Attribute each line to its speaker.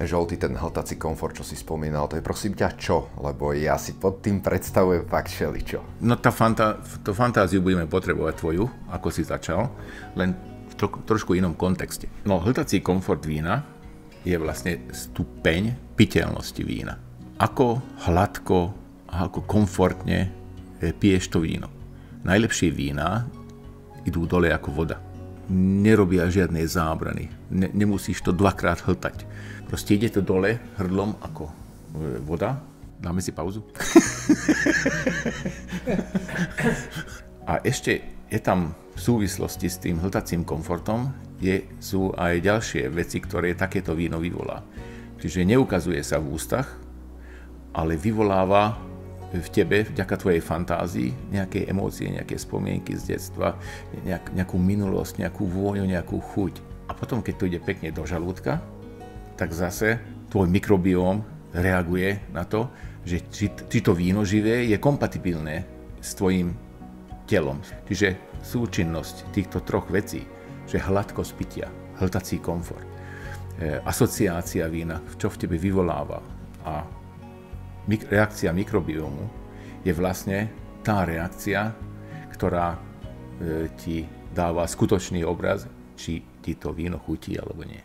Speaker 1: žoltý, ten hltací komfort, čo si spomínal, to je prosím ťa čo? Lebo ja si pod tým predstavujem fakt všeličo.
Speaker 2: No tú fantáziu budeme potrebovať tvoju, ako si začal, len v trošku inom kontexte. No hltací komfort vína je vlastne stupeň piteľnosti vína. Ako hladko a ako komfortne piješ to víno. Najlepšie vína idú dole ako voda. Nerobia žiadne zábrany. Nemusíš to dvakrát hltať. Proste ide to dole hrdlom ako voda. Dáme si pauzu. A ešte je tam v súvislosti s tým hltacím komfortom sú aj ďalšie veci, ktoré takéto víno vyvolá. Čiže neukazuje sa v ústach, ale vyvoláva v tebe, vďaka tvojej fantázii, nejaké emócie, nejaké spomienky z detstva, nejakú minulosť, nejakú vôňu, nejakú chuť. A potom, keď to ide pekne do žalúdka, tak zase tvoj mikrobióm reaguje na to, že či to víno živé je kompatibilné s tvojim telom. Čiže súčinnosť týchto troch vecí, že hladkosť pitia, hltací komfort, asociácia vína, čo v tebe vyvoláva a reakcia mikrobiomu je vlastne tá reakcia, ktorá ti dáva skutočný obraz, či ti to víno chutí alebo nie.